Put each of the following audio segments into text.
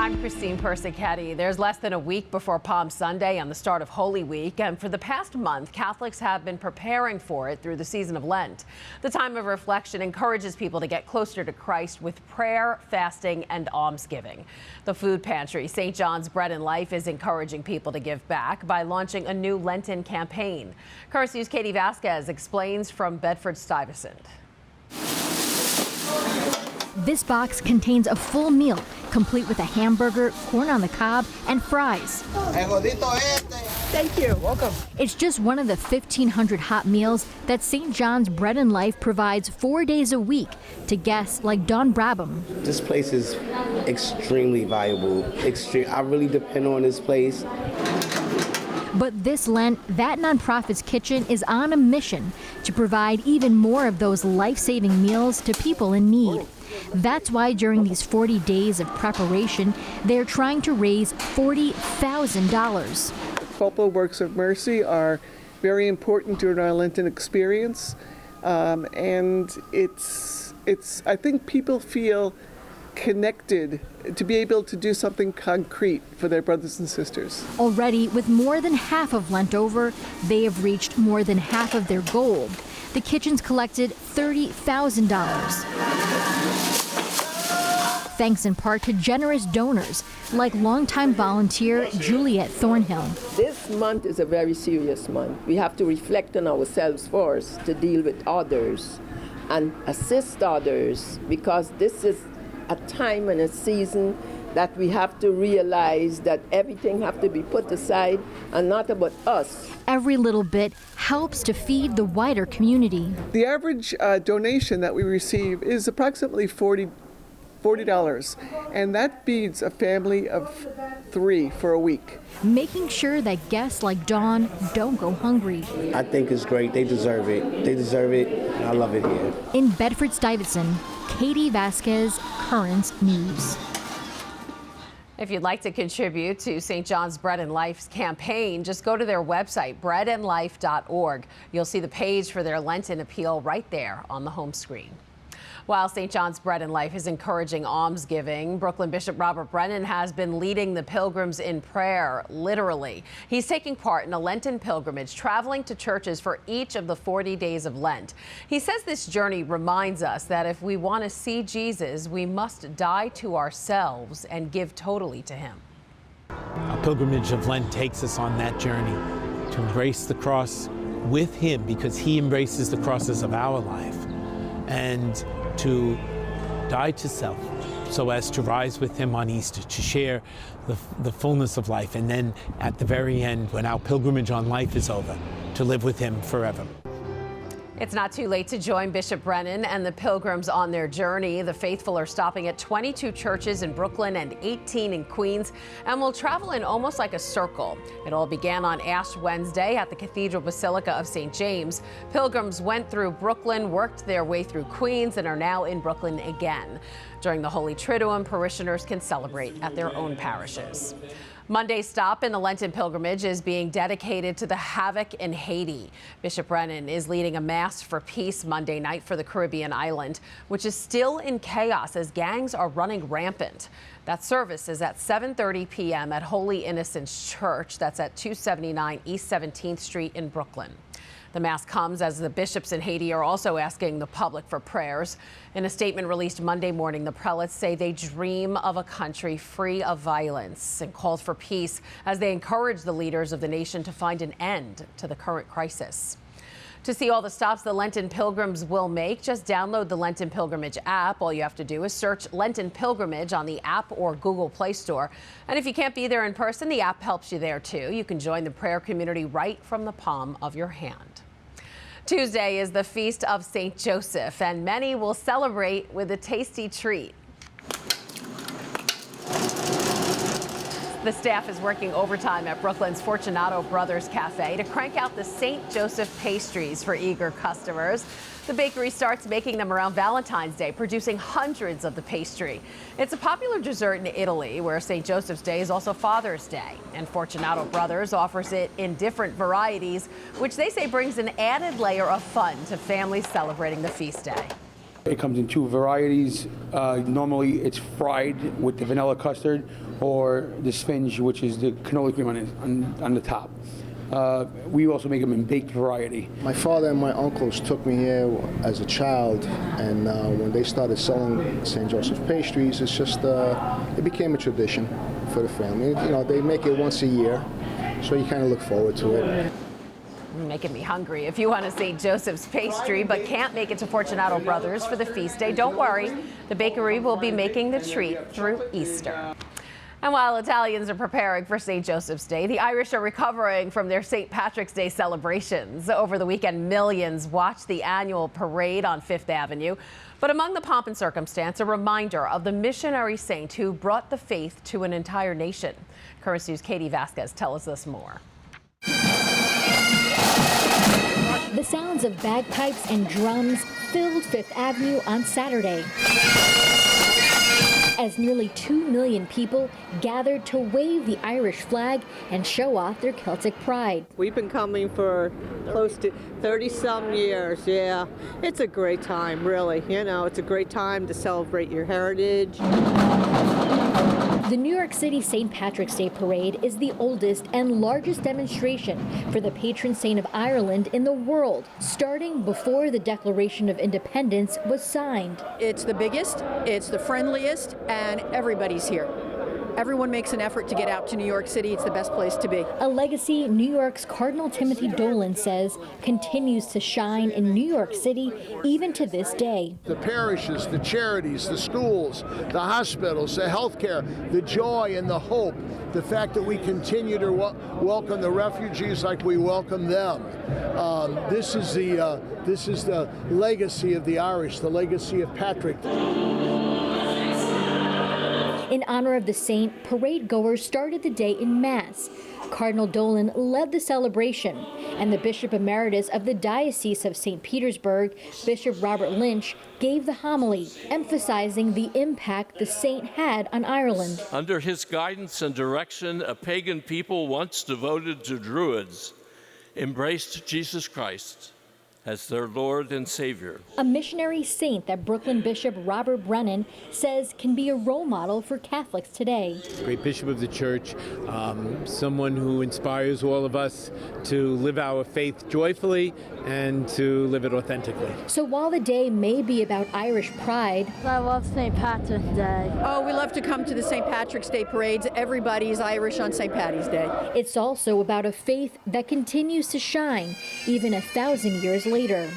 I'm Christine Persichetti. There's less than a week before Palm Sunday and the start of Holy Week, and for the past month, Catholics have been preparing for it through the season of Lent. The time of reflection encourages people to get closer to Christ with prayer, fasting, and almsgiving. The food pantry, St. John's Bread and Life, is encouraging people to give back by launching a new Lenten campaign. Current News' Katie Vasquez explains from Bedford-Stuyvesant. This box contains a full meal, complete with a hamburger, corn on the cob, and fries. Thank you. Welcome. It's just one of the 1,500 hot meals that St. John's Bread and Life provides 4 days a week to guests like Dawn Brabham. This place is extremely valuable. I really depend on this place. But this Lent, that nonprofit's kitchen is on a mission to provide even more of those life-saving meals to people in need. That's why during these 40 days of preparation, they're trying to raise $40,000. Culpable works of mercy are very important during our Lenten experience, and I think people feel connected to be able to do something concrete for their brothers and sisters. Already, with more than half of Lent over, they have reached more than half of their goal. The kitchen's collected $30,000. Thanks in part to generous donors like longtime volunteer Juliet Thornhill. This month is a very serious month. We have to reflect on ourselves first to deal with others and assist others, because this is a time and a season that we have to realize that everything have to be put aside and not about us. Every little bit helps to feed the wider community. The average donation that we receive is approximately $40, and that feeds a family of 3 for a week. Making sure that guests like Dawn don't go hungry. I think it's great. They deserve it. They deserve it. And I love it here. In Bedford-Stuyvesant, Katie Vasquez, Current News. If you'd like to contribute to St. John's Bread and Life's campaign, just go to their website, breadandlife.org. You'll see the page for their Lenten appeal right there on the home screen. While St. John's Bread and Life is encouraging almsgiving, Brooklyn Bishop Robert Brennan has been leading the pilgrims in prayer, literally. He's taking part in a Lenton pilgrimage, traveling to churches for each of the 40 days of Lent. He says this journey reminds us that if we want to see Jesus, we must die to ourselves and give totally to him. A pilgrimage of Lent takes us on that journey to embrace the cross with him, because he embraces the crosses of our life, and to die to self so as to rise with him on Easter, to share the fullness of life, and then at the very end, when our pilgrimage on life is over, to live with him forever. It's not too late to join Bishop Brennan and the pilgrims on their journey. The faithful are stopping at 22 churches in Brooklyn and 18 in Queens, and will travel in almost like a circle. It all began on Ash Wednesday at the Cathedral Basilica of St. James. Pilgrims went through Brooklyn, worked their way through Queens, and are now in Brooklyn again. During the Holy Triduum, parishioners can celebrate at their own parishes. Monday's stop in the Lenten pilgrimage is being dedicated to the havoc in Haiti. Bishop Brennan is leading a mass for peace Monday night for the Caribbean island, which is still in chaos as gangs are running rampant. That service is at 7:30 p.m. at Holy Innocents Church. That's at 279 East 17th Street in Brooklyn. The mass comes as the bishops in Haiti are also asking the public for prayers. In a statement released Monday morning, the prelates say they dream of a country free of violence and called for peace as they encourage the leaders of the nation to find an end to the current crisis. To see all the stops the Lenton pilgrims will make, just download the Lenton Pilgrimage app. All you have to do is search Lenton Pilgrimage on the app or Google Play Store. And if you can't be there in person, the app helps you there too. You can join the prayer community right from the palm of your hand. Tuesday is the Feast of St. Joseph, and many will celebrate with a tasty treat. The staff is working overtime at Brooklyn's Fortunato Brothers Cafe to crank out the St. Joseph pastries for eager customers. The bakery starts making them around Valentine's Day, producing hundreds of the pastry. It's a popular dessert in Italy, where St. Joseph's Day is also Father's Day. And Fortunato Brothers offers it in different varieties, which they say brings an added layer of fun to families celebrating the feast day. It comes in 2 varieties. Normally it's fried with the vanilla custard or the sphinge, which is the cannoli cream on the top. We also make them in baked variety. My father and my uncles took me here as a child, and when they started selling St. Joseph's pastries, it's just, it became a tradition for the family. You know, they make it once a year, so you kind of look forward to it. Making me hungry. If you want a St. Joseph's pastry but can't make it to Fortunato Brothers for the feast day, don't worry. The bakery will be making the treat through Easter. And while Italians are preparing for St. Joseph's Day, the Irish are recovering from their St. Patrick's Day celebrations. Over the weekend, millions watched the annual parade on Fifth Avenue. But among the pomp and circumstance, a reminder of the missionary saint who brought the faith to an entire nation. Current News' Katie Vasquez tells us more. The sounds of bagpipes and drums filled Fifth Avenue on Saturday, as nearly 2 million people gathered to wave the Irish flag and show off their Celtic pride. We've been coming for close to 30-some years, yeah. It's a great time, really. You know, it's a great time to celebrate your heritage. The New York City St. Patrick's Day Parade is the oldest and largest demonstration for the patron saint of Ireland in the world, starting before the Declaration of Independence was signed. It's the biggest, it's the friendliest, and everybody's here. Everyone makes an effort to get out to New York City. It's the best place to be. A legacy New York's Cardinal Timothy Dolan says continues to shine in New York City even to this day. The parishes, the charities, the schools, the hospitals, the healthcare, the joy and the hope, the fact that we continue to welcome the refugees like we welcome them. This is the legacy of the Irish, the legacy of Patrick. In honor of the saint, parade goers started the day in Mass. Cardinal Dolan led the celebration, and the Bishop Emeritus of the Diocese of St. Petersburg, Bishop Robert Lynch, gave the homily, emphasizing the impact the saint had on Ireland. Under his guidance and direction, a pagan people once devoted to Druids embraced Jesus Christ as their Lord and Savior. A missionary saint that Brooklyn Bishop Robert Brennan says can be a role model for Catholics today. Great bishop of the church, someone who inspires all of us to live our faith joyfully and to live it authentically. So while the day may be about Irish pride, I love St. Patrick's Day. Oh, we love to come to the St. Patrick's Day parades. Everybody's Irish on St. Patty's Day. It's also about a faith that continues to shine even 1,000 years later. In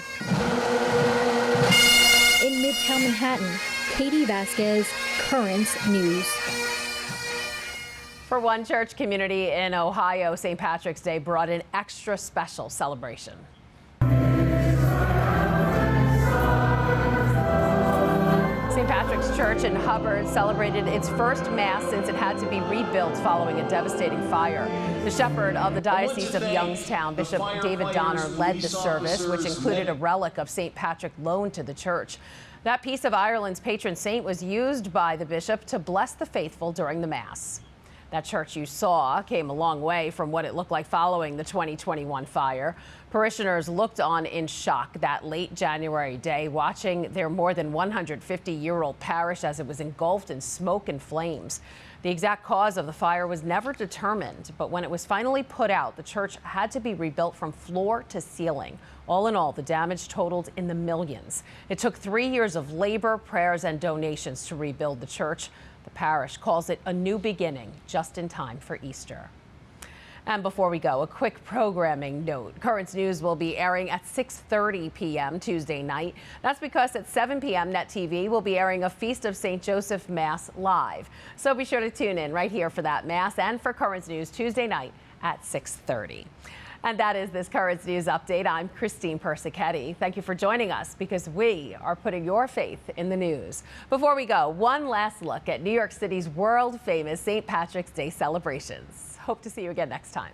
Midtown Manhattan, Katie Vasquez, Current News. For one church community in Ohio, St. Patrick's Day brought an extra special celebration. St. Patrick's Church in Hubbard celebrated its first Mass since it had to be rebuilt following a devastating fire. The shepherd of the Diocese of Youngstown, Bishop David Donner, led the service, which included a relic of St. Patrick loaned to the church. That piece of Ireland's patron saint was used by the bishop to bless the faithful during the Mass. That church you saw came a long way from what it looked like following the 2021 fire. Parishioners looked on in shock that late January day, watching their more than 150-year-old parish as it was engulfed in smoke and flames. The exact cause of the fire was never determined, but when it was finally put out, the church had to be rebuilt from floor to ceiling. All in all, the damage totaled in the millions. It took 3 years of labor, prayers, and donations to rebuild the church. The parish calls it a new beginning, just in time for Easter. And before we go, a quick programming note. Current News will be airing at 6:30 p.m. Tuesday night. That's because at 7 p.m. Net TV will be airing a Feast of St. Joseph Mass live. So be sure to tune in right here for that Mass and for Current News Tuesday night at 6:30. And that is this Current News update. I'm Christine Persichetti. Thank you for joining us because we are putting your faith in the news. Before we go, one last look at New York City's world-famous St. Patrick's Day celebrations. Hope to see you again next time.